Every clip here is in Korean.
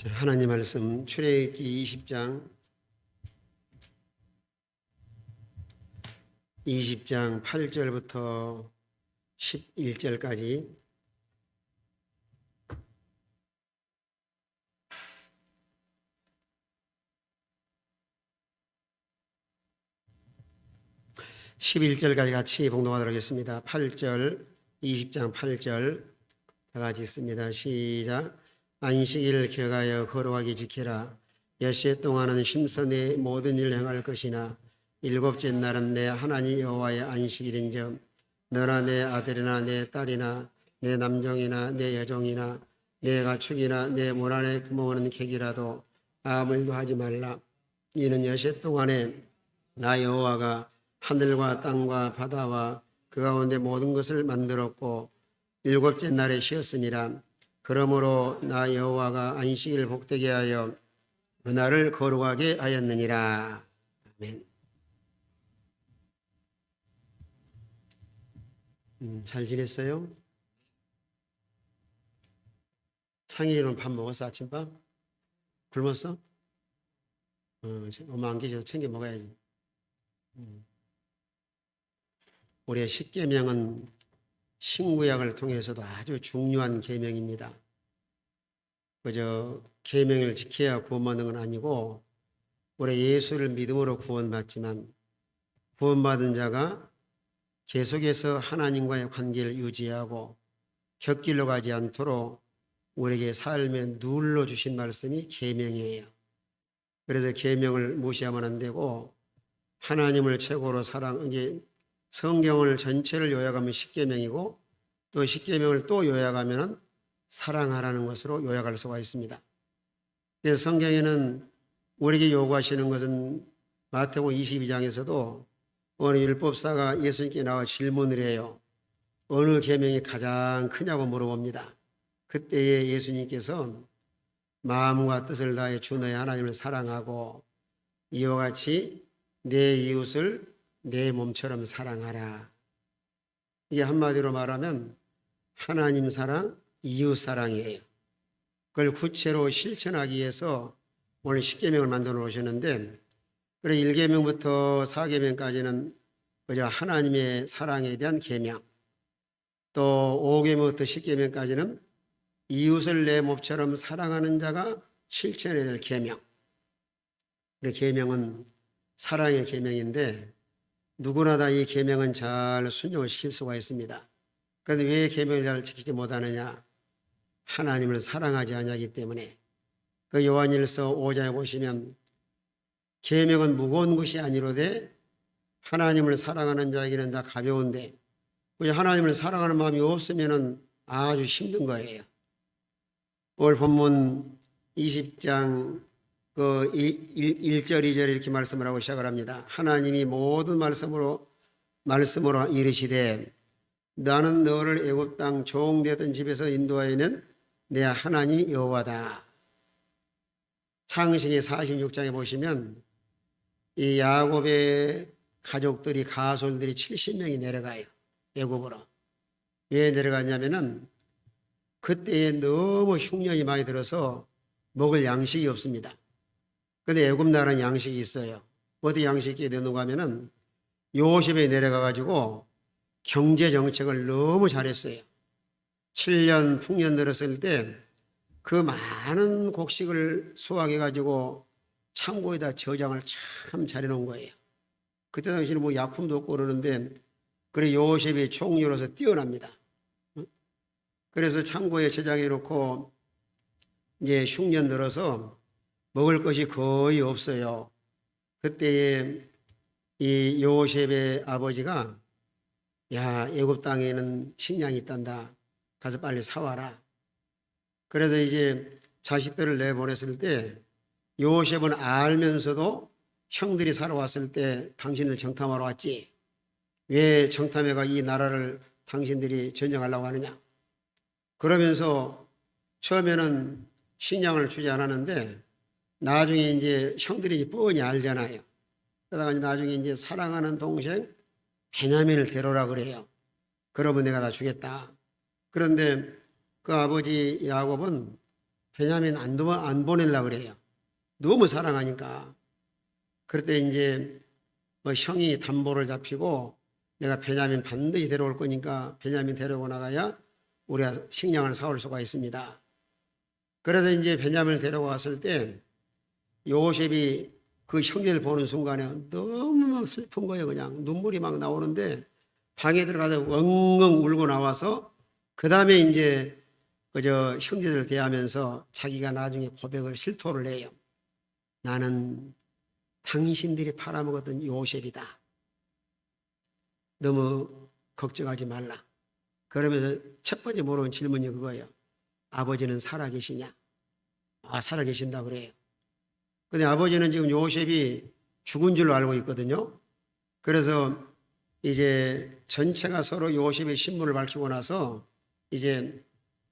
하나님 말씀 출애굽기 20장 8절부터 11절까지 (11절까지) 같이 봉독하도록 하겠습니다. 8절 20장 8절 다 같이 읽습니다. 시작. 안식일을 기억하여 거룩하게 지키라. 엿새 동안은 힘써 내 모든 일을 행할 것이나 일곱째 날은 내 하나님 여호와의 안식일인즉 너나 내 아들이나 내 딸이나 내 남종이나 내 여종이나 내 가축이나 내 문 안에 금어오는 객이라도 아무 일도 하지 말라. 이는 엿새 동안에 나 여호와가 하늘과 땅과 바다와 그 가운데 모든 것을 만들었고 일곱째 날에 쉬었음이라. 그러므로 나 여호와가 안식일을 복되게 하여 그날을 거룩하게 하였느니라. 아멘. 잘 지냈어요? 상일이는 밥 먹었어? 아침밥? 굶었어? 엄마 안 계셔서 챙겨 먹어야지. 우리의 십계명은 신구약을 통해서도 아주 중요한 계명입니다. 그저 계명을 지켜야 구원받는 건 아니고 우리 예수를 믿음으로 구원받지만 구원받은 자가 계속해서 하나님과의 관계를 유지하고 곁길로 가지 않도록 우리에게 삶에 눌러주신 말씀이 계명이에요. 그래서 계명을 무시하면 안 되고 하나님을 최고로 이제 성경을 전체를 요약하면 십계명이고 또 십계명을 또 요약하면 사랑하라는 것으로 요약할 수가 있습니다. 그래서 성경에는 우리에게 요구하시는 것은 마태복음 22장에서도 어느 율법사가 예수님께 나와 질문을 해요. 어느 계명이 가장 크냐고 물어봅니다. 그때에 예수님께서 마음과 뜻을 다해 주 너의 하나님을 사랑하고 이와 같이 내 이웃을 내 몸처럼 사랑하라. 이게 한마디로 말하면 하나님 사랑, 이웃 사랑이에요. 그걸 구체로 실천하기 위해서 오늘 10계명을 만들어 놓으셨는데 그래 1계명부터 4계명까지는 그저 하나님의 사랑에 대한 계명, 또 5계명부터 10계명까지는 이웃을 내 몸처럼 사랑하는 자가 실천해야 될 계명. 계명은 사랑의 계명인데 누구나 다 이 계명은 잘 순종을 시킬 수가 있습니다. 그런데 왜 계명을 잘 지키지 못하느냐? 하나님을 사랑하지 않기 때문에. 그 요한일서 5장에 보시면 계명은 무거운 것이 아니로되 하나님을 사랑하는 자에게는 다 가벼운데 하나님을 사랑하는 마음이 없으면 아주 힘든 거예요. 오늘 본문 20장 1절 2절 이렇게 말씀을 하고 시작을 합니다. 하나님이 모든 말씀으로 이르시되 나는 너를 애굽 땅 종되던 집에서 인도하여낸 내 하나님 여호와다. 창세기 46장에 보시면 이 야곱의 가족들이 가솔들이 70명이 내려가요. 애굽으로. 왜 내려갔냐면은 그때에 너무 흉년이 많이 들어서 먹을 양식이 없습니다. 그런데 애굽 나라는 양식이 있어요. 어디 양식이 내놓는가 하면은 요셉에 내려가가지고 경제 정책을 너무 잘했어요. 7년 풍년 들었을 때 그 많은 곡식을 수확해가지고 창고에다 저장을 참 잘해놓은 거예요. 그때 당시에는 뭐 약품도 없고 그러는데 그래 요셉이 총리로서 뛰어납니다. 그래서 창고에 저장해놓고 이제 흉년 들어서 먹을 것이 거의 없어요. 그때에 이 요셉의 아버지가 야 애굽 땅에는 식량이 있단다. 가서 빨리 사와라. 그래서 이제 자식들을 내보냈을 때 요셉은 알면서도 형들이 살아왔을 때 당신을 정탐하러 왔지. 왜 정탐해가 이 나라를 당신들이 전쟁하려고 하느냐. 그러면서 처음에는 식량을 주지 않았는데 나중에 이제 형들이 뻔히 알잖아요. 그러다가 나중에 이제 사랑하는 동생 베냐민을 데려오라 그래요. 그러면 내가 다 주겠다. 그런데 그 아버지 야곱은 베냐민 안 보내려고 그래요. 너무 사랑하니까. 그럴 때 이제 뭐 형이 담보를 잡히고 내가 베냐민 반드시 데려올 거니까 베냐민 데려오고 나가야 우리가 식량을 사올 수가 있습니다. 그래서 이제 베냐민을 데려왔을 때 요셉이 그 형제를 보는 순간에 너무 막 슬픈 거예요. 그냥 눈물이 막 나오는데 방에 들어가서 엉엉 울고 나와서 그 다음에 이제 그저 형제들을 대하면서 자기가 나중에 고백을 실토를 해요. 나는 당신들이 팔아먹었던 요셉이다. 너무 걱정하지 말라. 그러면서 첫 번째 물어본 질문이 그거예요. 아버지는 살아계시냐? 아, 살아계신다 그래요. 근데 아버지는 지금 요셉이 죽은 줄로 알고 있거든요. 그래서 이제 전체가 서로 요셉의 신분을 밝히고 나서 이제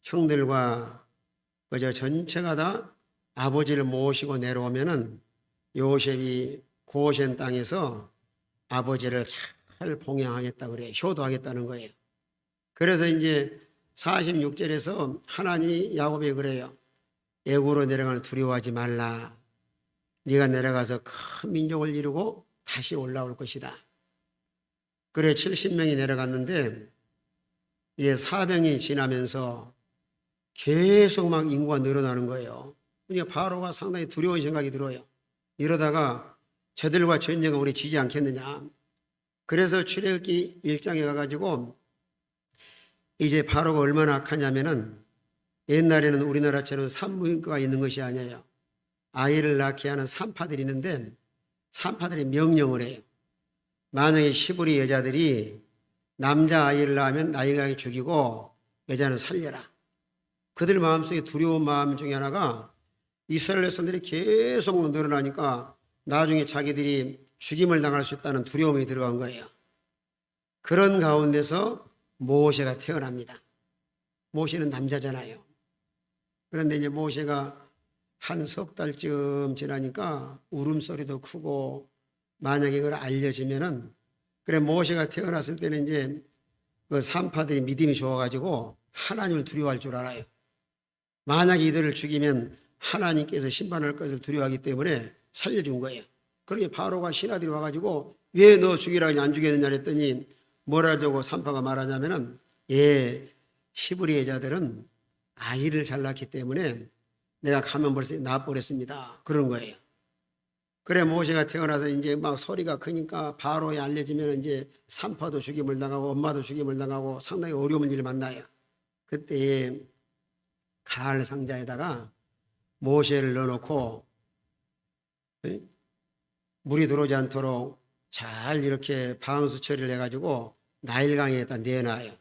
형들과 그저 전체가 다 아버지를 모시고 내려오면은 요셉이 고센 땅에서 아버지를 잘 봉양하겠다 그래요. 효도하겠다는 거예요. 그래서 이제 46절에서 하나님이 야곱에게 그래요. 애굽으로 내려가는 두려워하지 말라. 네가 내려가서 큰 민족을 이루고 다시 올라올 것이다. 그래 70명이 내려갔는데 이게 400년이 지나면서 계속 막 인구가 늘어나는 거예요. 그러니까 바로가 상당히 두려운 생각이 들어요. 이러다가 저들과 전쟁을 우리 지지 않겠느냐. 그래서 출애굽기 1장에 가가지고 이제 바로가 얼마나 악하냐면은 옛날에는 우리나라처럼 산부인과가 있는 것이 아니에요. 아이를 낳게 하는 산파들이 있는데 산파들이 명령을 해요. 만약에 시부리 여자들이 남자아이를 낳으면 나이가 죽이고 여자는 살려라. 그들 마음속에 두려운 마음 중에 하나가 이스라엘 백성들이 계속 늘어나니까 나중에 자기들이 죽임을 당할 수 있다는 두려움이 들어간 거예요. 그런 가운데서 모세가 태어납니다. 모세는 남자잖아요. 그런데 이제 모세가 한 석 달쯤 지나니까 울음소리도 크고 만약에 그걸 알려지면은 그래 모세가 태어났을 때는 이제 그 산파들이 믿음이 좋아가지고 하나님을 두려워할 줄 알아요. 만약에 이들을 죽이면 하나님께서 심판할 것을 두려워하기 때문에 살려준 거예요. 그러니 바로가 신하들이 와가지고 왜 너 죽이라고 안 죽였느냐 했더니 뭐라고 산파가 말하냐면은 예, 히브리 여자들은 아이를 잘 낳기 때문에 내가 가면 벌써 낳아버렸습니다. 그런 거예요. 그래 모세가 태어나서 이제 막 소리가 크니까 바로에 알려지면 이제 산파도 죽임을 당하고 엄마도 죽임을 당하고 상당히 어려운 일을 만나요. 그때 가을 상자에다가 모세를 넣어놓고 물이 들어오지 않도록 잘 이렇게 방수 처리를 해가지고 나일강에다 내놔요.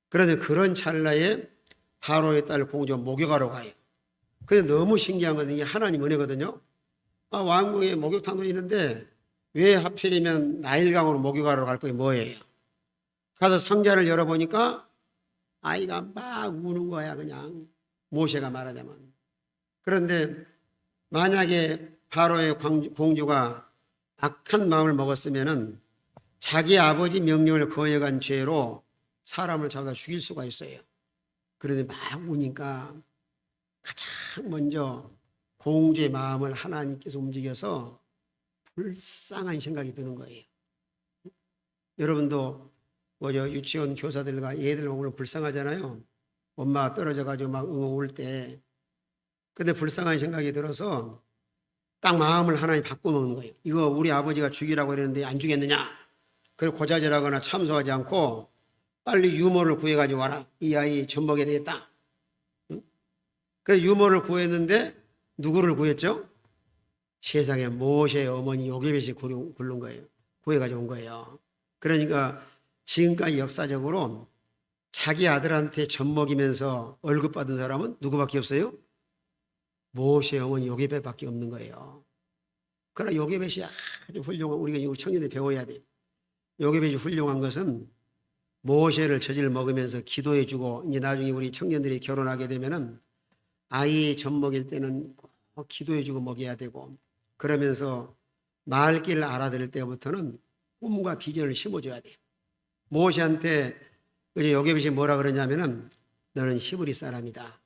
그런데 그런 찰나에 바로의 딸 공주가 목욕하러 가요. 근데 너무 신기한 건 이게 하나님 은혜거든요. 왕궁에 목욕탕도 있는데 왜 하필이면 나일강으로 목욕하러 갈 거예요? 뭐예요? 가서 상자를 열어보니까 아이가 막 우는 거야. 그냥 모세가 말하자면. 그런데 만약에 바로의 공주가 악한 마음을 먹었으면은 자기 아버지 명령을 거역한 죄로 사람을 잡아다 죽일 수가 있어요. 그런데 막 우니까 가장 먼저 공주의 마음을 하나님께서 움직여서 불쌍한 생각이 드는 거예요. 여러분도 유치원 교사들과 애들 보면 불쌍하잖아요. 엄마가 떨어져가지고 막 울 때. 근데 불쌍한 생각이 들어서 딱 마음을 하나님 바꿔먹는 거예요. 이거 우리 아버지가 죽이라고 그랬는데 안 죽였느냐? 그래서 고자질하거나 참소하지 않고 빨리 유모를 구해가지고 와라. 이 아이 젖먹여야 되겠다. 그래서 유모를 구했는데 누구를 구했죠? 세상에 모세의 어머니 요게벳이 굴른 거예요. 구해가지고 온 거예요. 그러니까 지금까지 역사적으로 자기 아들한테 젖먹이면서 월급 받은 사람은 누구밖에 없어요? 모세의 어머니 요게벳밖에 없는 거예요. 그러나 요게벳이 아주 훌륭한, 우리가 이거 청년들 배워야 돼. 요게벳이 훌륭한 것은 모세를 젖을 먹으면서 기도해주고 이제 나중에 우리 청년들이 결혼하게 되면은 아이 젖 먹일 때는 꼭 기도해주고 먹여야 되고 그러면서 말귀를 알아들을 때부터는 꿈과 비전을 심어줘야 돼요. 모세한테 요게벳이 뭐라 그러냐면은 너는 히브리 사람이다.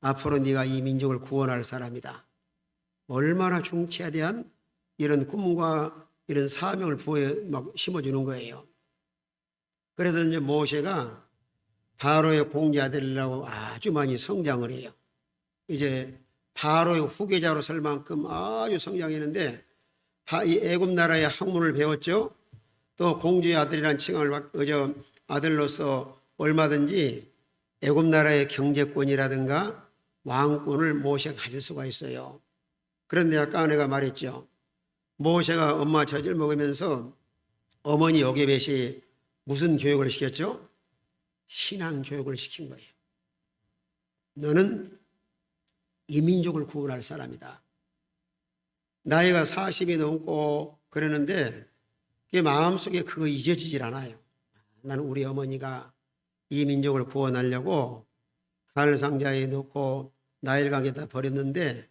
앞으로 네가 이 민족을 구원할 사람이다. 얼마나 중차대한 이런 꿈과 이런 사명을 부어에 막 심어주는 거예요. 그래서 이제 모세가 바로의 공제 아들이라고 아주 많이 성장을 해요. 이제 바로의 후계자로 설 만큼 아주 성장했는데 이 애굽 나라의 학문을 배웠죠. 또 공주의 아들이라는 칭함을 아들로서 얼마든지 애굽 나라의 경제권이라든가 왕권을 모세가 가질 수가 있어요. 그런데 아까 내가 말했죠. 모세가 엄마 젖을 먹으면서 어머니 요게벳이 무슨 교육을 시켰죠? 신앙 교육을 시킨 거예요. 너는 이 민족을 구원할 사람이다. 나이가 40이 넘고 그러는데 그 마음속에 그거 잊어지질 않아요. 나는 우리 어머니가 이 민족을 구원하려고 가을 상자에 넣고 나일강에다 버렸는데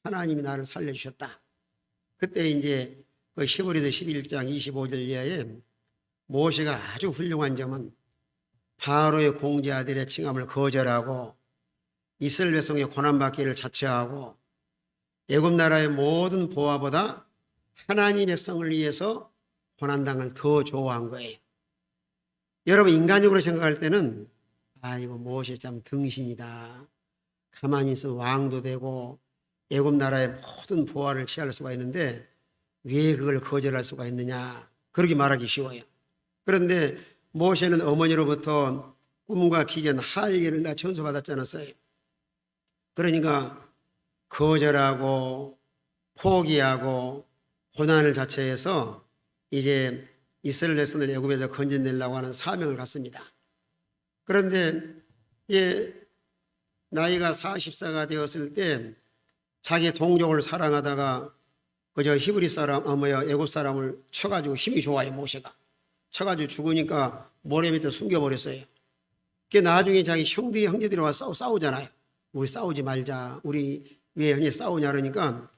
하나님이 나를 살려주셨다. 그때 이제 그 히브리서 11장 25절 이하에 모세가 아주 훌륭한 점은 바로의 공제 아들의 칭함을 거절하고 이스라엘 백성의 고난받기를 자처하고 애굽 나라의 모든 보화보다 하나님 백성을 위해서 고난당을 더 좋아한 거예요. 여러분 인간적으로 생각할 때는 이거 모세 참 등신이다. 가만히 있으면 왕도 되고 애굽 나라의 모든 보화를 취할 수가 있는데 왜 그걸 거절할 수가 있느냐. 그렇게 말하기 쉬워요. 그런데 모세는 어머니로부터 꿈과 비전 할례를 다 전수받았지 않았어요. 그러니까 거절하고 포기하고 고난을 자처해서 이제 이스라엘 백성을 애굽에서 건져내려고 하는 사명을 갖습니다. 그런데 이제 나이가 40세가 되었을 때 자기 동족을 사랑하다가 그저 히브리 사람, 애굽 사람을 쳐가지고 힘이 좋아요, 모세가. 쳐가지고 죽으니까 모래 밑에 숨겨버렸어요. 그 나중에 자기 형제들이 와서 싸우잖아요. 우리 싸우지 말자. 우리 왜 흔히 싸우냐 그러니까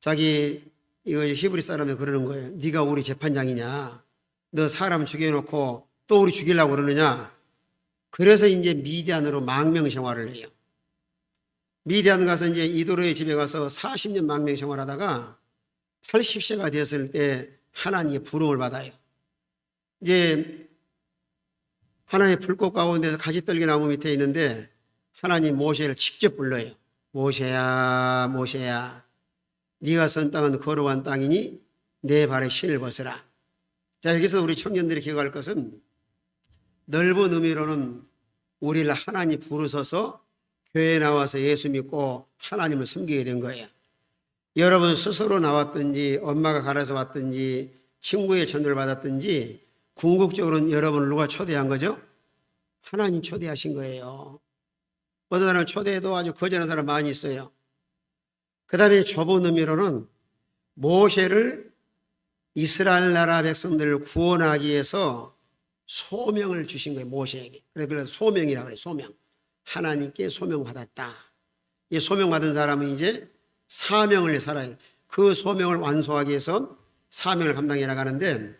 자기 이거 히브리 사람이 그러는 거예요. 네가 우리 재판장이냐? 너 사람 죽여놓고 또 우리 죽이려고 그러느냐? 그래서 이제 미디안으로 망명 생활을 해요. 미디안 가서 이제 이도로의 집에 가서 40년 망명 생활하다가 80세가 되었을 때 하나님의 부름을 받아요. 이제 하나님의 불꽃 가운데서 가지떨기 나무 밑에 있는데 하나님 모세를 직접 불러요. 모세야, 모세야, 네가 선 땅은 거룩한 땅이니 내 발에 신을 벗으라. 자, 여기서 우리 청년들이 기억할 것은 넓은 의미로는 우리를 하나님 부르셔서 교회에 나와서 예수 믿고 하나님을 섬기게 된 거예요. 여러분 스스로 나왔든지 엄마가 가르쳐 왔든지 친구의 전도를 받았든지 궁극적으로는 여러분을 누가 초대한 거죠? 하나님 초대하신 거예요. 어떤 사람은 초대해도 아주 거절하는 사람 많이 있어요. 그 다음에 좁은 의미로는 모세를 이스라엘 나라 백성들을 구원하기 위해서 소명을 주신 거예요. 모세에게. 그래서 소명이라고 그래요. 소명. 하나님께 소명받았다. 이 소명받은 사람은 이제 사명을 살아요. 그 소명을 완수하기 위해서 사명을 감당해 나가는데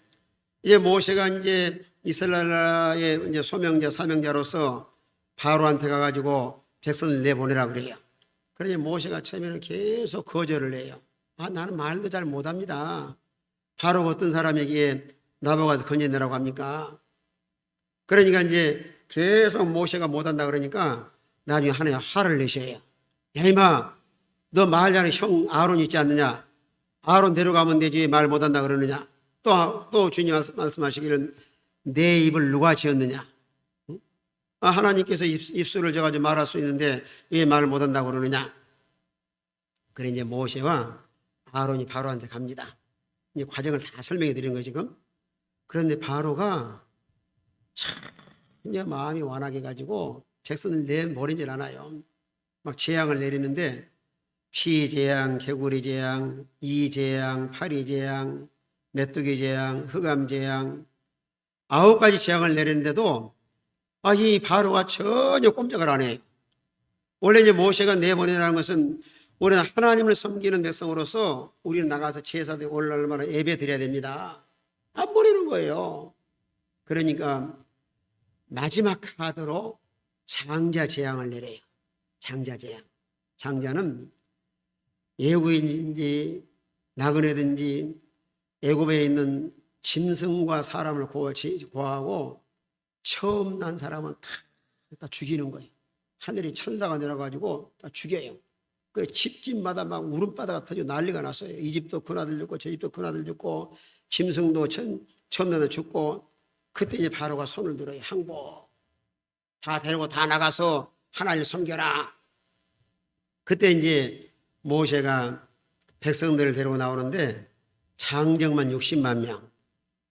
이제 모세가 이제 이스라엘 나라의 이제 소명자, 사명자로서 바로한테 가가지고 백성을 내보내라 그래요. 그러니 모세가 처음에는 계속 거절을 해요. 나는 말도 잘 못합니다. 바로 어떤 사람에게 나보고 건져내라고 합니까? 그러니까 이제 계속 모세가 못한다 그러니까 나중에 하나님 화를 내셔요. 야 이마, 너 말 잘하는 형 아론 있지 않느냐? 아론 데려가면 되지 왜 말 못한다 그러느냐? 또 주님 말씀하시기를 내 입을 누가 지었느냐? 하나님께서 입술을 져가지고 말할 수 있는데 왜 말을 못한다고 그러느냐? 그래 이제 모세와 아론이 바로한테 갑니다. 이제 과정을 다 설명해 드린 거예요 지금. 그런데 바로가 전혀 마음이 완하게 가지고 백성을 내버리질 않아요. 막 재앙을 내리는데 피재앙, 개구리재앙, 이재앙, 파리재앙, 메뚜기재앙, 흑암재앙 9가지 재앙을 내리는데도 이 바로가 전혀 꼼짝을 안 해요. 원래 이제 모세가 내보내라는 것은 우리는 하나님을 섬기는 백성으로서 우리는 나가서 제사대 올라가면 예배 드려야 됩니다. 안 보내는 거예요. 그러니까 마지막 카드로 장자 재앙을 내려요. 장자제야. 장자는 애국인지 나그네든지 애굽에 있는 짐승과 사람을 고하고 처음 난 사람은 다 죽이는 거예요. 하늘에 천사가 내려가지고 다 죽여요. 그 집집마다 막 울음바다가 터지고 난리가 났어요. 이 집도 큰아들 죽고 저 집도 큰아들 죽고 짐승도 처음 나는 죽고 그때 이제 바로가 손을 들어요. 항복 다 데리고 다 나가서 하나님을 섬겨라. 그때 이제 모세가 백성들을 데리고 나오는데 장정만 60만 명,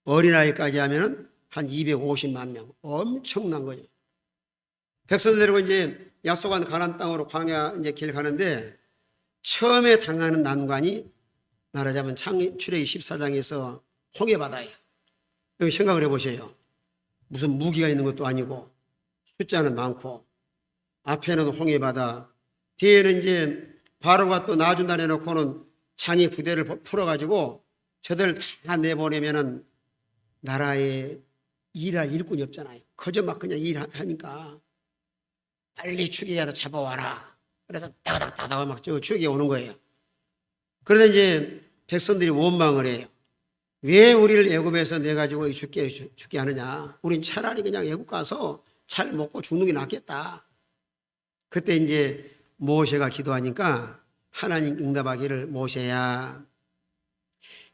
어린아이까지 하면은 한 250만 명, 엄청난 거죠. 백성들 데리고 이제 약속한 가나안 땅으로 광야 이제 길 가는데 처음에 당하는 난관이 말하자면 출애굽기 14장에서 홍해바다예요. 여기 생각을 해보세요. 무슨 무기가 있는 것도 아니고 숫자는 많고 앞에는 홍해바다, 뒤에는 이제 바로가 또 놔준다 해놓고는 장이 부대를 풀어가지고 저들 다 내보내면은 나라에 일할 일꾼이 없잖아요. 그저 막 그냥 일하니까 빨리 추기야도 잡아와라. 그래서 따가닥 막 추기에 오는 거예요. 그러다 이제 백성들이 원망을 해요. 왜 우리를 애굽에서 내가지고 죽게 하느냐. 우린 차라리 그냥 애굽 가서 잘 먹고 죽는 게 낫겠다. 그때 이제 모세가 기도하니까 하나님 응답하기를 모세야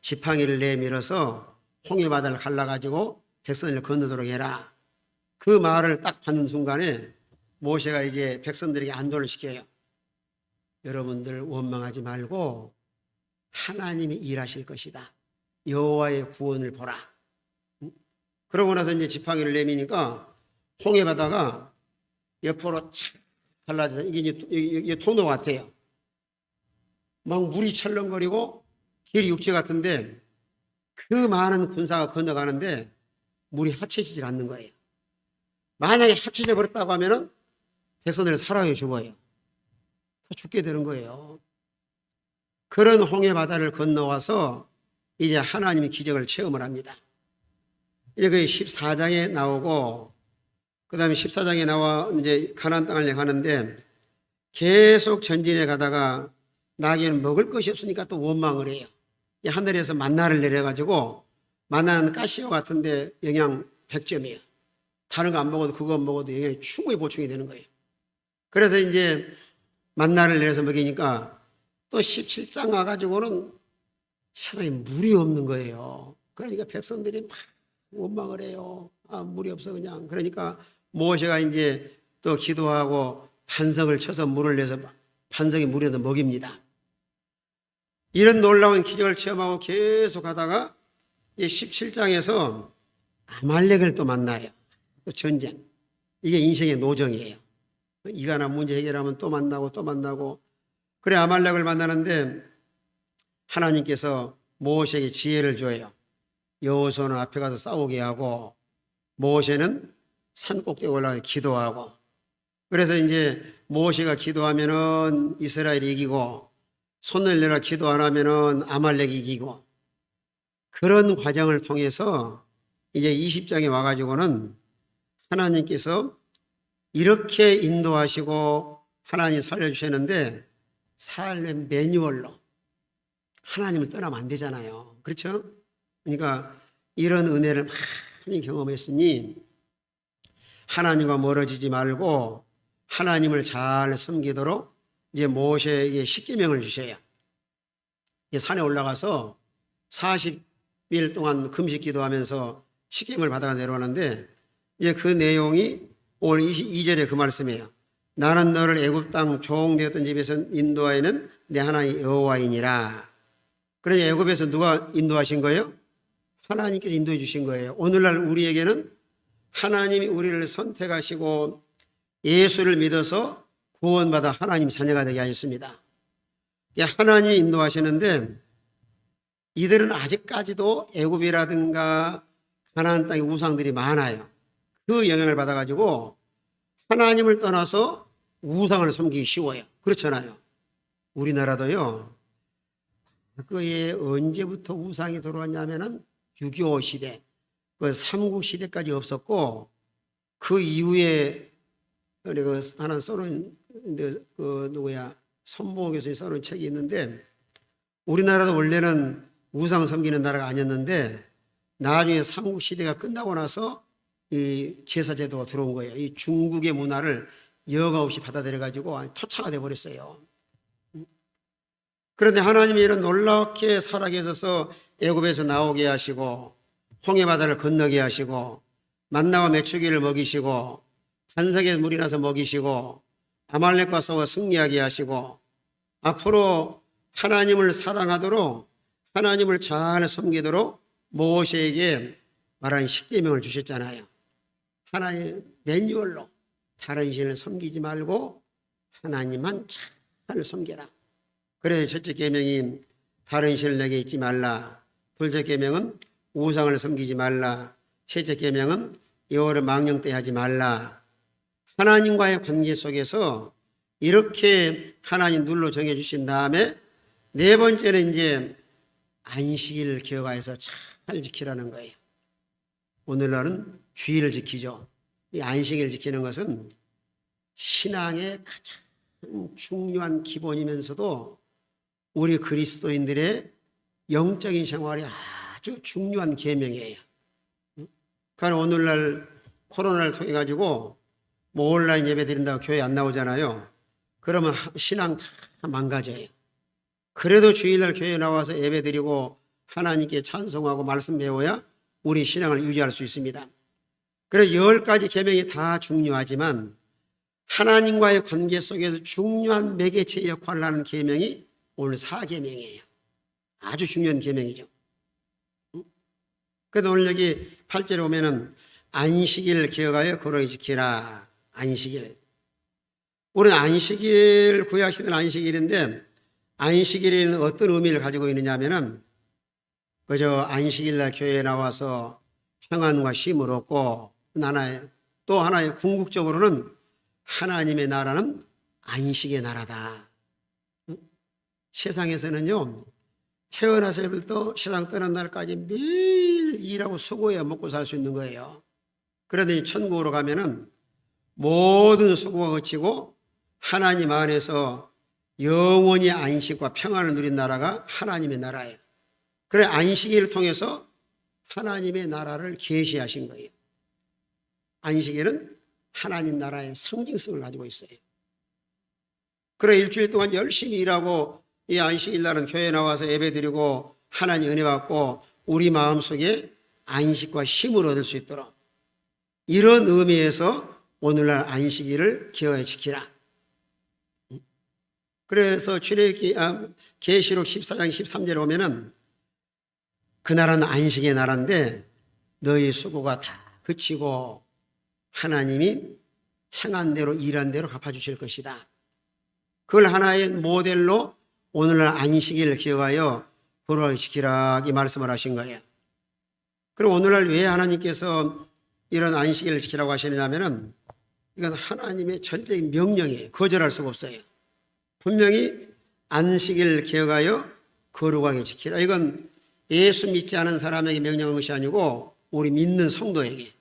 지팡이를 내밀어서 홍해바다를 갈라가지고 백성을 건너도록 해라. 그 말을 딱 받는 순간에 모세가 이제 백성들에게 안도를 시켜요. 여러분들 원망하지 말고 하나님이 일하실 것이다. 여호와의 구원을 보라. 그러고 나서 이제 지팡이를 내미니까 홍해바다가 옆으로 착 갈라져서 이게 통로 같아요. 막 물이 철렁거리고 길이 육지 같은데 그 많은 군사가 건너가는데 물이 합쳐지질 않는 거예요. 만약에 합쳐져 버렸다고 하면은 백성들은 살아요, 죽어요. 다 죽게 되는 거예요. 그런 홍해바다를 건너와서 이제 하나님의 기적을 체험을 합니다. 이제 그 14장에 나오고 그 다음에 14장에 나와 이제 가나안 땅을 가는데 계속 전진해 가다가 나귀는 먹을 것이 없으니까 또 원망을 해요. 하늘에서 만나를 내려가지고 만나는 가시와 같은데 영양 100점이에요. 다른 거 안 먹어도 그거 안 먹어도 영양이 충분히 보충이 되는 거예요. 그래서 이제 만나를 내려서 먹이니까 또 17장 와가지고는 세상에 물이 없는 거예요. 그러니까 백성들이 막 원망을 해요. 아, 물이 없어 그냥. 그러니까 모세가 이제 또 기도하고 반석을 쳐서 물을 내서 반석에 물에 넣어 먹입니다. 이런 놀라운 기적을 체험하고 계속 하다가 17장에서 아말렉을 또 만나요. 또 전쟁. 이게 인생의 노정이에요. 이가나 문제 해결하면 또 만나고 또 만나고. 그래 아말렉을 만나는데 하나님께서 모세에게 지혜를 줘요. 여호수아는 앞에 가서 싸우게 하고 모세는 산 꼭대기에 올라가서 기도하고. 그래서 이제 모세가 기도하면은 이스라엘이 이기고 손을 내려 기도 안 하면은 아말렉이 이기고. 그런 과정을 통해서 이제 20장에 와가지고는 하나님께서 이렇게 인도하시고 하나님 살려주셨는데 삶의 매뉴얼로 하나님을 떠나면 안 되잖아요. 그렇죠? 그러니까 이런 은혜를 많이 경험했으니 하나님과 멀어지지 말고 하나님을 잘 섬기도록 이제 모세에게 십계명을 주셔요. 산에 올라가서 40일 동안 금식 기도하면서 십계명을 받아가 내려오는데 이제 그 내용이 오늘 22절에 그 말씀이에요. 나는 너를 애굽 땅 종되었던 집에서 인도하여는 내 하나님 여호와이니라. 그러니 애굽에서 누가 인도하신 거예요? 하나님께서 인도해 주신 거예요. 오늘날 우리에게는 하나님이 우리를 선택하시고 예수를 믿어서 구원받아 하나님 자녀가 되게 하셨습니다. 하나님이 인도하시는데 이들은 아직까지도 애굽이라든가 가나안 땅의 우상들이 많아요. 그 영향을 받아가지고 하나님을 떠나서 우상을 섬기기 쉬워요. 그렇잖아요. 우리나라도요. 그에 언제부터 우상이 들어왔냐면은 6.25 시대, 그 삼국 시대까지 없었고 그 이후에 그 하나 소련 손보호 교수님 써놓은 책이 있는데, 우리나라도 원래는 우상 섬기는 나라가 아니었는데 나중에 삼국시대가 끝나고 나서 이 제사제도가 들어온 거예요. 이 중국의 문화를 여과 없이 받아들여가지고 토착화 버렸어요. 그런데 하나님이 이런 놀랍게 살아계셔서 애굽에서 나오게 하시고 홍해바다를 건너게 하시고 만나와 메추기를 먹이시고 반석에 물이 나서 먹이시고 아말렉과 싸워 승리하게 하시고 앞으로 하나님을 사랑하도록 하나님을 잘 섬기도록 모세에게 말한 십계명을 주셨잖아요. 하나님 매뉴얼로 다른 신을 섬기지 말고 하나님만 잘 섬겨라. 그래서 첫째 계명이 다른 신을 내게 잊지 말라. 둘째 계명은 우상을 섬기지 말라. 셋째 계명은 여호와를 망령되하지 말라. 하나님과의 관계 속에서 이렇게 하나님 눌러 정해주신 다음에 네 번째는 이제 안식일을 기억하여서 잘 지키라는 거예요. 오늘날은 주일을 지키죠. 이 안식일을 지키는 것은 신앙의 가장 중요한 기본이면서도 우리 그리스도인들의 영적인 생활이 아주 중요한 계명이에요. 그러니까 오늘날 코로나를 통해 가지고 뭐 온라인 예배 드린다고 교회 안 나오잖아요. 그러면 신앙 다 망가져요. 그래도 주일날 교회에 나와서 예배 드리고 하나님께 찬송하고 말씀 배워야 우리 신앙을 유지할 수 있습니다. 그래서 10가지 계명이 다 중요하지만 하나님과의 관계 속에서 중요한 매개체 역할을 하는 계명이 오늘 4계명이에요. 아주 중요한 계명이죠. 그래서 오늘 여기 8절에 보면은 안식일 기억하여 거룩히 지키라. 안식일. 우리는 안식일, 구약시대는 안식일인데 안식일에는 어떤 의미를 가지고 있느냐 하면은 그저 안식일날 교회에 나와서 평안과 쉼을 얻고 또 하나의 궁극적으로는 하나님의 나라는 안식의 나라다. 세상에서는요, 태어나서부터 세상 떠난 날까지 매일 일하고 수고해야 먹고 살 수 있는 거예요. 그러더니 천국으로 가면은 모든 수고가 그치고 하나님 안에서 영원히 안식과 평안을 누린 나라가 하나님의 나라예요. 그래 안식일을 통해서 하나님의 나라를 계시하신 거예요. 안식일은 하나님 나라의 상징성을 가지고 있어요. 그래 일주일 동안 열심히 일하고 이 안식일 날은 교회에 나와서 예배드리고 하나님 은혜 받고 우리 마음속에 안식과 힘을 얻을 수 있도록 이런 의미에서 오늘날 안식일을 기억해 지키라. 그래서 계시록 14장 13절에 보면은 그 나라는 안식의 나라인데 너희 수고가 다 그치고 하나님이 행한 대로 일한 대로 갚아주실 것이다. 그걸 하나의 모델로 오늘날 안식일을 기억하여 거룩하게 지키라 이 말씀을 하신 거예요. 그리고 오늘날 왜 하나님께서 이런 안식일을 지키라고 하시느냐면은 이건 하나님의 절대적인 명령이에요. 거절할 수가 없어요. 분명히 안식일을 기억하여 거룩하게 지키라. 이건 예수 믿지 않은 사람에게 명령한 것이 아니고 우리 믿는 성도에게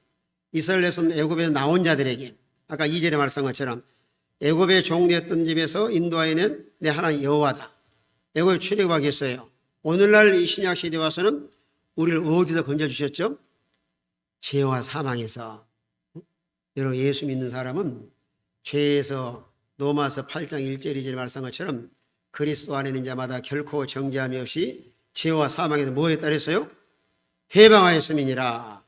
이스라엘에서 애굽에서 나온 자들에게 아까 2절에 말씀한 것처럼 애굽의 종되었던 집에서 인도하여낸 내 하나님 여호와다. 애굽에 출애굽하게 했어요. 오늘날 이 신약 시대에 와서는 우리를 어디서 건져주셨죠? 죄와 사망에서. 여러분 예수 믿는 사람은 죄에서 로마서 8장 1절 2절에 말씀한 것처럼 그리스도 안에 있는 자마다 결코 정죄함이 없이 죄와 사망에서 뭐에 따랐어요? 해방하였음이니라.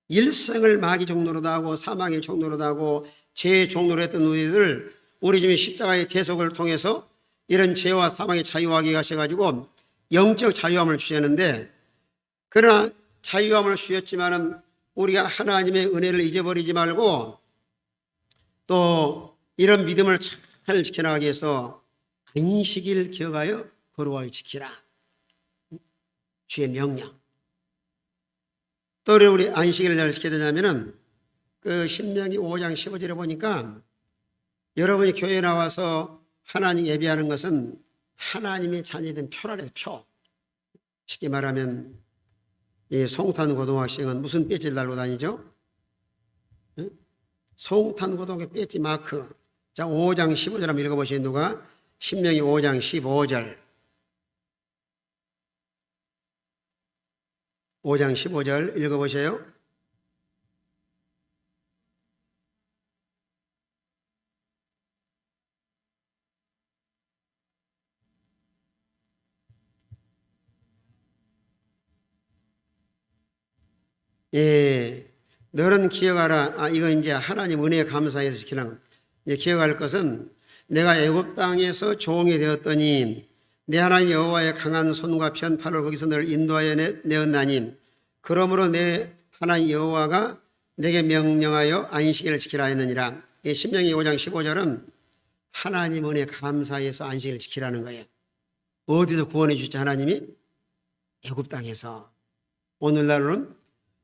일생을 마귀 종로로 하고 사망의 종로로 하고 죄의 종로로 했던 우리들 우리 주님 십자가의 대속을 통해서 이런 죄와 사망의 자유하게 하셔가지고 영적 자유함을 주셨는데 그러나 자유함을 주셨지만은 우리가 하나님의 은혜를 잊어버리지 말고 또 이런 믿음을 잘 지켜나가기 위해서 안식일 기억하여 거룩하게 지키라. 주의 명령. 또 우리 안식일을 잘 지켜야 되냐면은 그 신명기 5장 15절에 보니까 여러분이 교회에 나와서 하나님 예배하는 것은 하나님의 자녀된 표라래요. 표. 쉽게 말하면 이 송탄 고등학생은 무슨 배지를 달고 다니죠? 송탄 고등학교 배지 마크. 자, 5장 15절 한번 읽어보시죠. 누가? 신명기 5장 15절. 5장 15절 읽어보세요. 예, 너는 기억하라. 이거 이제 하나님 은혜에 감사해서 지키는. 이제 기억할 것은 내가 애굽 땅에서 종이 되었더니 내 하나님 여호와의 강한 손과 편팔을 거기서 너를 인도하여 내었나니 그러므로 내 하나님 여호와가 내게 명령하여 안식일을 지키라 했느니라. 이 신명기 5장 15절은 하나님 은혜에 감사해서 안식일을 지키라는 거예요. 어디서 구원해 주셨죠? 하나님이 애굽 땅에서. 오늘날은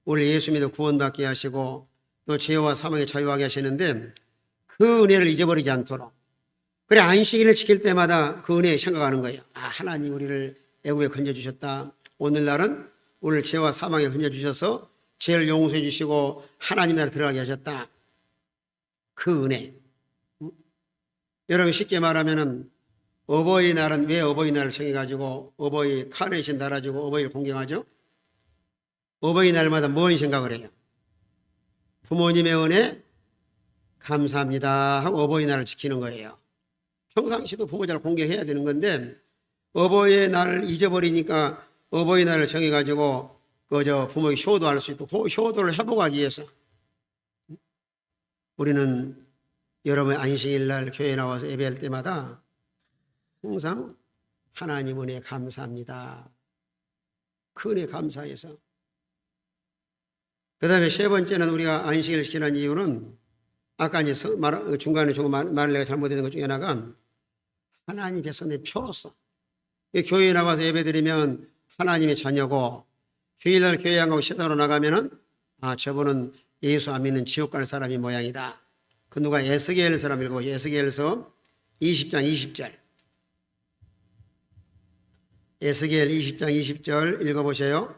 우리 예수 믿어 구원받게 하시고 또 죄와 사망에 자유하게 하시는데 그 은혜를 잊어버리지 않도록. 그래, 안식일을 지킬 때마다 그 은혜에 생각하는 거예요. 하나님 우리를 애굽에 건져주셨다. 오늘날은 우리를 죄와 사망에 건져주셔서 죄를 용서해 주시고 하나님 나라에 들어가게 하셨다. 그 은혜. 여러분 쉽게 말하면은 어버이날은 왜 어버이날을 정해가지고 어버이 카네이션 달아주고 어버이를 공경하죠? 어버이날마다 뭔 생각을 해요? 부모님의 은혜 감사합니다 하고 어버이날을 지키는 거예요. 평상시도 부모자를 공경해야 되는 건데 어버이날을 잊어버리니까 어버이날을 정해가지고 그저 부모에게 효도할 수 있고 그 효도를 회복하기 위해서 우리는 여러분의 안식일날 교회에 나와서 예배할 때마다 항상 하나님 은혜 감사합니다. 그 은혜 감사해서. 그 다음에 세 번째는 우리가 안식일을 지키는 이유는 아까 이제 중간에 조금 말을 내가 잘못했던 것 중에 하나가 하나님 백성의 표로서 교회에 나가서 예배드리면 하나님의 자녀고 주일날 교회 안 가고 세상으로 나가면은 저분은 예수 안 믿는 지옥 갈 사람이 모양이다. 그 누가 에스겔서 한번 읽어보세요. 에스겔서 20장 20절. 에스겔 20장 20절 읽어보세요.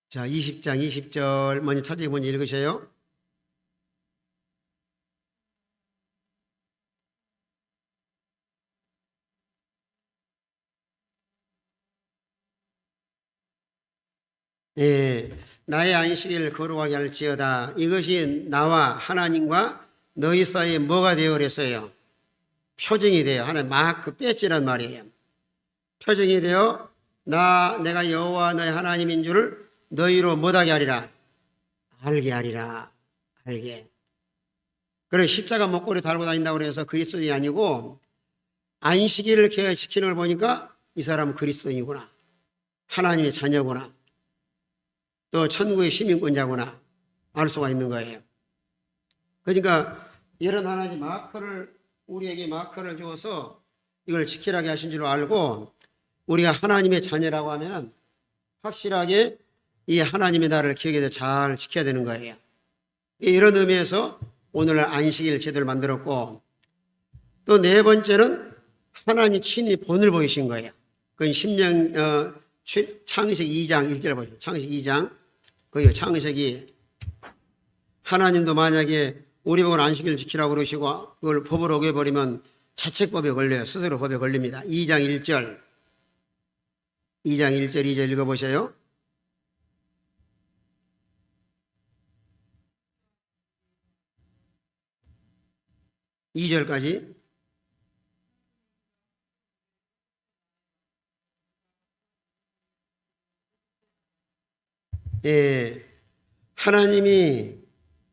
자, 20장 20절 먼저 찾아서 먼저 읽으세요. 예, 나의 안식일을 거룩하게 할지어다. 이것이 나와 하나님과 너희 사이에 뭐가 되어 그랬어요? 표징이 돼요. 하나님 마크 배지란 말이에요. 표징이 되어 내가 여호와 너희 하나님인 줄을 너희로 못하게 하리라. 알게 하리라. 알게. 그래 십자가 목걸이 달고 다닌다고 해서 그리스도인이 아니고 안식일을 지키는 걸 보니까 이 사람은 그리스도인이구나. 하나님의 자녀구나. 또 천국의 시민권자구나. 알 수가 있는 거예요. 그러니까 이런 하나님 우리에게 마크를 주어서 이걸 지키라게 하신 줄 알고 우리가 하나님의 자녀라고 하면 확실하게 이 하나님의 나라를 기억해서 잘 지켜야 되는 거예요. 이런 의미에서 오늘날 안식일 제도를 만들었고 또 네 번째는 하나님이 친히 본을 보이신 거예요. 그건 창세기 2장 1절 보세요. 창세기 2장 거기 창세기 하나님도 만약에 우리 보고 안식일 지키라고 그러시고 그걸 법으로 어겨버리면 자책법에 걸려요. 스스로 법에 걸립니다. 2장 1절 2절 읽어보세요. (2절까지) 예, 하나님이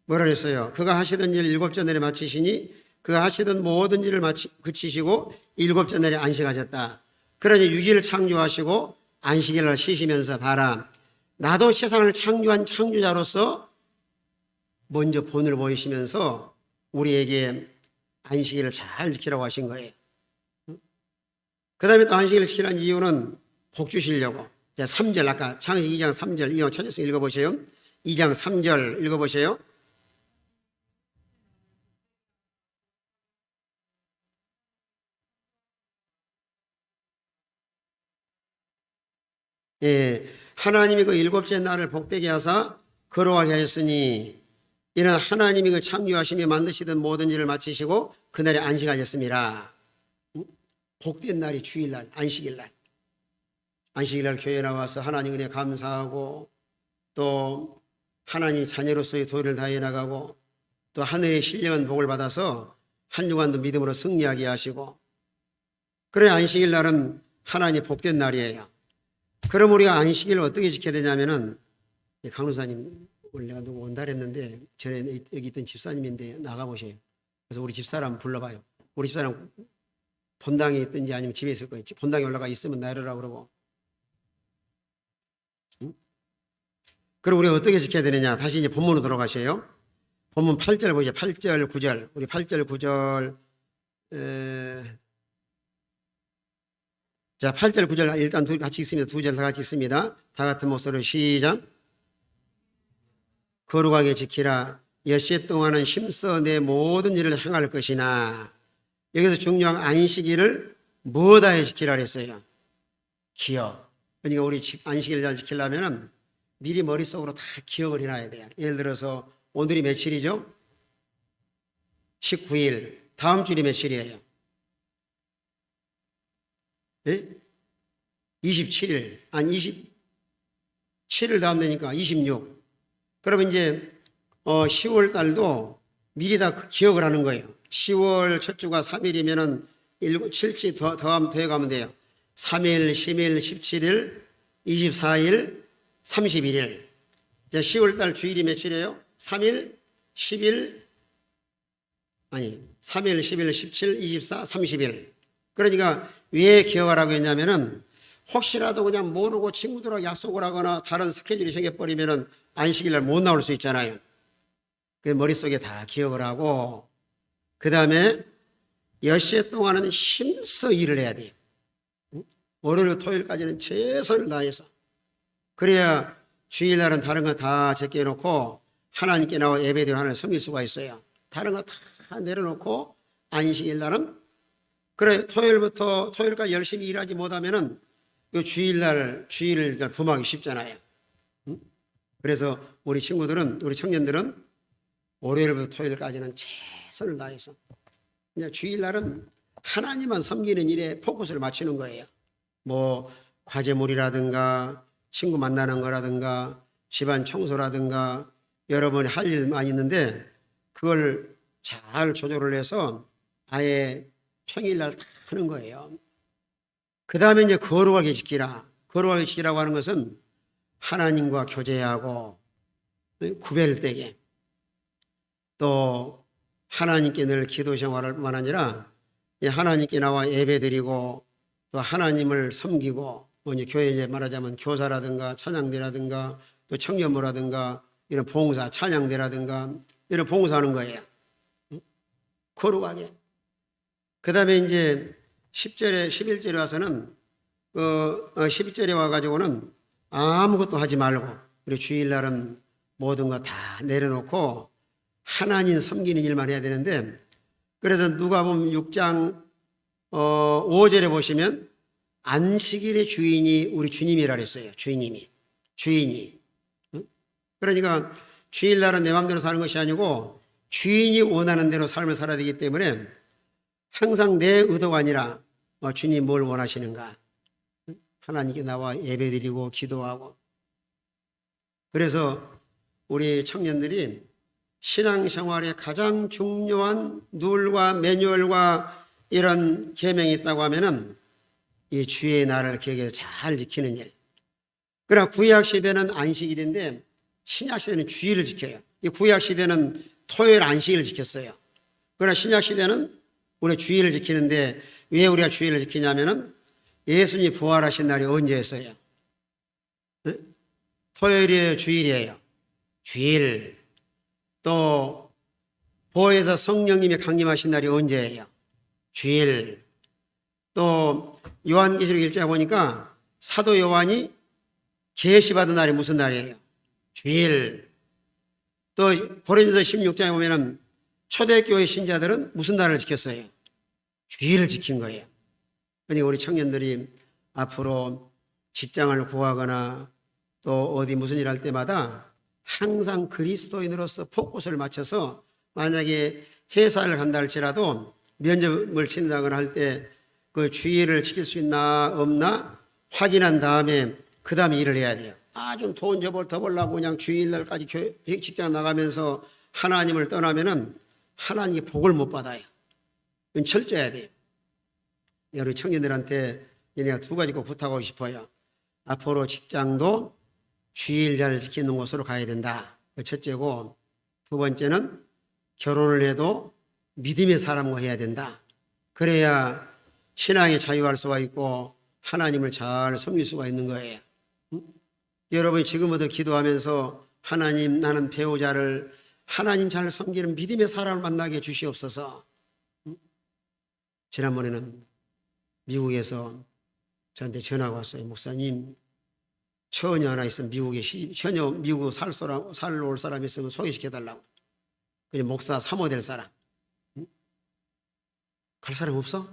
뭐라 그랬어요? 그가 하시던 일 일곱째 날에 마치시니 그가 하시던 모든 일을 그치시고 일곱째 날에 안식하셨다. 그러니 6일을 창조하시고 안식일을 쉬시면서 봐라. 나도 세상을 창조한 창조자로서 먼저 본을 보이시면서 우리에게 안식일을 잘 지키라고 하신 거예요. 그 다음에 또 안식일을 지키라는 이유는 복 주시려고. 3절 아까 창세기 2장 3절 이거 찾아서 읽어보세요. 2장 3절 읽어보세요. 하나님이 그 일곱째 날을 복되게 하사 거룩하게 하였으니 이는 하나님이 그 창조하시며 만드시던 모든 일을 마치시고 그날에 안식하셨습니다. 복된 날이 주일날, 안식일날. 안식일날 교회에 나와서 하나님 은혜 감사하고 또 하나님 자녀로서의 도리를 다해 나가고 또 하늘의 신령한 복을 받아서 한 주간도 믿음으로 승리하게 하시고, 그래 안식일날은 하나님의 복된 날이에요. 그럼 우리가 안식일을 어떻게 지켜야 되냐면은, 강로사님 오늘 내가 누구 온다 했는데 전에 여기 있던 집사님인데 나가보세요. 그래서 우리 집사람 불러봐요. 우리 집사람 본당에 있든지 아니면 집에 있을 거예요. 본당에 올라가 있으면 나르라고 그러고. 그럼 우리가 어떻게 지켜야 되느냐? 다시 이제 본문으로 돌아가셔요. 본문 8절 보이죠? 8절, 9절. 우리 8절, 9절. 자, 8절, 9절 일단 같이 있습니다. 두 절 다 같이 있습니다. 다 같은 목소리로 시작. 거룩하게 지키라. 엿새 동안은 힘써 내 모든 일을 행할 것이나. 여기서 중요한 안식일을 뭐다해 지키라 그랬어요? 기억. 그러니까 우리 안식일을 잘 지키려면 미리 머릿속으로 다 기억을 해놔야 돼요. 예를 들어서 오늘이 며칠이죠? 19일. 다음 주일이 며칠이에요? 네? 27일. 아니 27일 다음 되니까 26. 그러면 이제 10월 달도 미리 다 기억을 하는 거예요. 10월 첫 주가 3일이면은 7치 더가면 돼요. 3일, 10일, 17일, 24일, 31일. 이제 10월 달 주일이 며칠이에요? 3일, 10일, 3일, 11일, 17, 24, 30일. 그러니까 왜 기억하라고 했냐면은 혹시라도 그냥 모르고 친구들하고 약속을 하거나 다른 스케줄이 생겨버리면은 안식일날 못 나올 수 있잖아요. 그 머릿속에 다 기억을 하고, 그 다음에 엿새 동안은 힘써 일을 해야 돼요. 월요일, 토요일까지는 최선을 다해서. 그래야 주일날은 다른 거 다 제껴놓고 하나님께 나와 예배드리고 하나님을 섬길 수가 있어요. 다른 거 다 내려놓고 안식일날은, 그래 토요일부터 토요일까지 열심히 일하지 못하면은 주일날 부모하기 쉽잖아요. 그래서 우리 친구들은, 우리 청년들은 월요일부터 토요일까지는 최선을 다해서 그냥 주일날은 하나님만 섬기는 일에 포커스를 맞추는 거예요. 뭐 과제물이라든가 친구 만나는 거라든가 집안 청소라든가 여러 번 할 일 많이 있는데 그걸 잘 조절을 해서 아예 평일날 다 하는 거예요. 그 다음에 이제 거룩하게 지키라. 거룩하게 지키라고 하는 것은 하나님과 교제하고 구별되게, 또 하나님께 늘 기도 생활할 뿐만 아니라 하나님께 나와 예배드리고 또 하나님을 섬기고, 이제 교회에 말하자면 교사라든가 찬양대라든가 또 청년부라든가 이런 봉사, 찬양대라든가 이런 봉사하는 거예요. 거룩하게. 그 다음에 이제 10절에 11절에 와서는 12절에 와가지고는 아무것도 하지 말고 우리 주일날은 모든 거 다 내려놓고 하나님 섬기는 일만 해야 되는데, 그래서 누가복음 6장 5절에 보시면 안식일의 주인이 우리 주님이라 그랬어요. 주인이. 그러니까 주일날은 내 마음대로 사는 것이 아니고 주인이 원하는 대로 삶을 살아야 되기 때문에 항상 내 의도가 아니라 주님 뭘 원하시는가, 하나님께 나와 예배드리고 기도하고. 그래서 우리 청년들이 신앙생활에 가장 중요한 룰과 매뉴얼과 이런 계명이 있다고 하면은 이 주의 날을 기억해서 잘 지키는 일. 그러나 구약 시대는 안식일인데 신약 시대는 주일을 지켜요. 이 구약 시대는 토요일 안식일을 지켰어요. 그러나 신약 시대는 우리 주일을 지키는데, 왜 우리가 주일을 지키냐면은 예수님이 부활하신 날이 언제였어요? 네? 토요일이에요, 주일이에요? 주일. 또 보혜사 성령님이 강림하신 날이 언제예요? 주일. 또 요한계시록 1장에 보니까 사도 요한이 계시받은 날이 무슨 날이에요? 주일. 또 고린도서 16장에 보면은 초대교회 신자들은 무슨 날을 지켰어요? 주일을 지킨 거예요. 그러니까 우리 청년들이 앞으로 직장을 구하거나 또 어디 무슨 일 할 때마다 항상 그리스도인으로서 포커스를 맞춰서 만약에 회사를 간다 할지라도 면접을 친다거나 할 때 그 주의를 지킬 수 있나 없나 확인한 다음에 그 다음에 일을 해야 돼요. 좀 돈 더 벌라고 그냥 주일날까지 직장 나가면서 하나님을 떠나면은 하나님이 복을 못 받아요. 이건 철저해야 돼요. 우리 청년들한테 내가 두 가지 꼭 부탁하고 싶어요. 앞으로 직장도 주일 잘 지키는 곳으로 가야 된다. 그 첫째고, 두 번째는 결혼을 해도 믿음의 사람과 해야 된다. 그래야 신앙에 자유할 수가 있고 하나님을 잘 섬길 수가 있는 거예요. 여러분이 지금부터 기도하면서 하나님, 나는 배우자를 하나님 잘 섬기는 믿음의 사람을 만나게 해주시옵소서. 지난번에는 미국에서 저한테 전화가 왔어요. 목사님, 처녀 하나 있으면 처녀 미국 살러 올 사람 있으면 소개시켜달라고. 그냥 목사 사모 될 사람. 갈 사람 없어?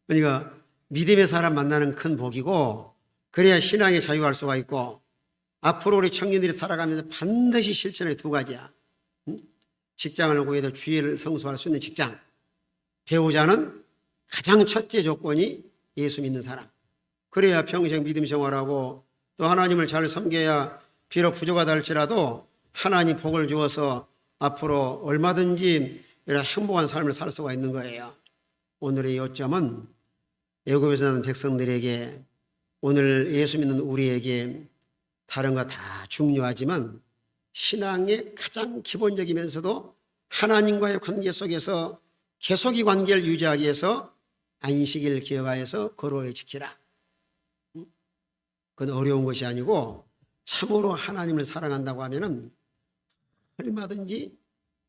그러니까 믿음의 사람 만나는 큰 복이고, 그래야 신앙에 자유할 수가 있고, 앞으로 우리 청년들이 살아가면서 반드시 실천의 두 가지야. 직장을 구해도 주의를 성수할 수 있는 직장. 배우자는 가장 첫째 조건이 예수 믿는 사람. 그래야 평생 믿음 생활하고 또 하나님을 잘 섬겨야 비록 부족하다 할지라도 하나님 복을 주어서 앞으로 얼마든지 이런 행복한 삶을 살 수가 있는 거예요. 오늘의 요점은 애굽에서 나는 백성들에게, 오늘 예수 믿는 우리에게 다른 거 다 중요하지만 신앙의 가장 기본적이면서도 하나님과의 관계 속에서 계속 이 관계를 유지하기 위해서 안식일 기억하여서 거룩하게 지키라. 그건 어려운 것이 아니고 참으로 하나님을 사랑한다고 하면은 얼마든지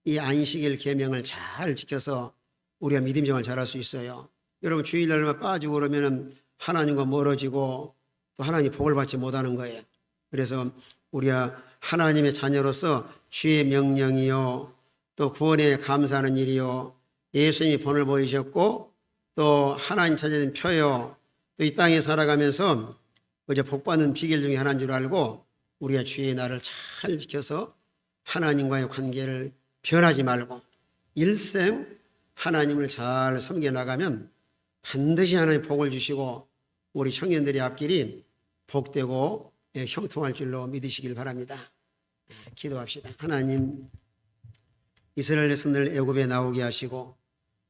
이 안식일 계명을 잘 지켜서 우리가 믿음 생활 잘할 수 있어요. 여러분 주일날만 빠지고 그러면은 하나님과 멀어지고 또 하나님 복을 받지 못하는 거예요. 그래서 우리가 하나님의 자녀로서 주의 명령이요 또 구원에 감사하는 일이요 예수님이 본을 보이셨고 또 하나님 자녀된 표요 또 이 땅에 살아가면서 이제 복받는 비결 중에 하나인 줄 알고 우리가 주의 날을 잘 지켜서 하나님과의 관계를 변하지 말고 일생 하나님을 잘 섬겨 나가면 반드시 하나님 복을 주시고 우리 청년들의 앞길이 복되고 형통할 줄로 믿으시길 바랍니다. 기도합시다. 하나님, 이스라엘 백성들 애굽에 나오게 하시고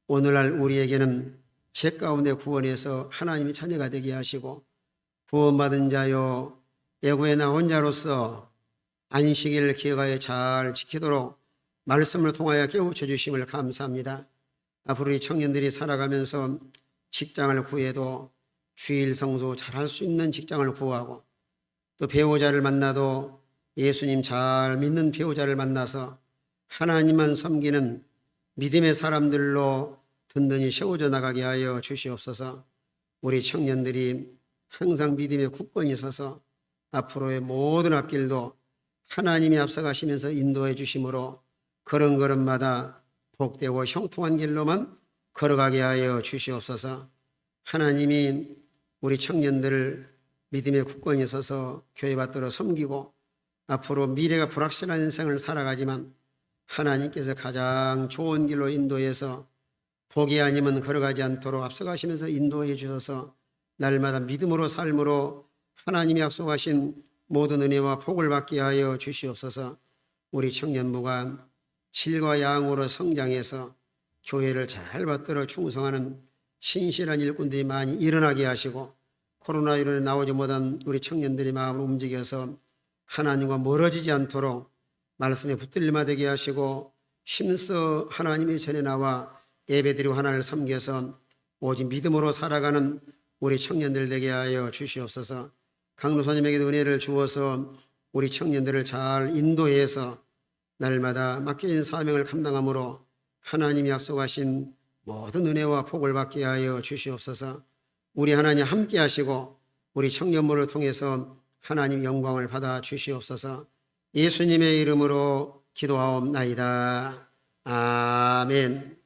오늘날 우리에게는 죄 가운데 구원해서 하나님의 자녀가 되게 하시고 구원받은 자요 애굽에 나온 자로서 안식일을 기억하여 잘 지키도록 말씀을 통하여 깨우쳐 주심을 감사합니다. 앞으로 이 청년들이 살아가면서 직장을 구해도 주일 성수 잘할 수 있는 직장을 구하고 또 배우자를 만나도 예수님 잘 믿는 배우자를 만나서 하나님만 섬기는 믿음의 사람들로 든든히 세워져 나가게 하여 주시옵소서. 우리 청년들이 항상 믿음의 굳건히 서서 앞으로의 모든 앞길도 하나님이 앞서가시면서 인도해 주심으로 걸음걸음마다 복되고 형통한 길로만 걸어가게 하여 주시옵소서. 하나님이 우리 청년들을 믿음의 굳건히 서서 교회 받들어 섬기고 앞으로 미래가 불확실한 인생을 살아가지만 하나님께서 가장 좋은 길로 인도해서 복이 아니면 걸어가지 않도록 앞서가시면서 인도해 주셔서 날마다 믿음으로 삶으로 하나님이 약속하신 모든 은혜와 복을 받게 하여 주시옵소서. 우리 청년부가 질과 양으로 성장해서 교회를 잘 받들어 충성하는 신실한 일꾼들이 많이 일어나게 하시고 코로나19로 인해 나오지 못한 우리 청년들의 마음을 움직여서 하나님과 멀어지지 않도록 말씀에 붙들림화 되게 하시고 힘써 하나님의 전에 나와 예배드리고 하나님을 섬겨서 오직 믿음으로 살아가는 우리 청년들 되게 하여 주시옵소서. 강도사님에게도 은혜를 주어서 우리 청년들을 잘 인도해서 날마다 맡겨진 사명을 감당함으로 하나님이 약속하신 모든 은혜와 복을 받게 하여 주시옵소서. 우리 하나님 함께 하시고 우리 청년부를 통해서 하나님 영광을 받아 주시옵소서. 예수님의 이름으로 기도하옵나이다. 아멘.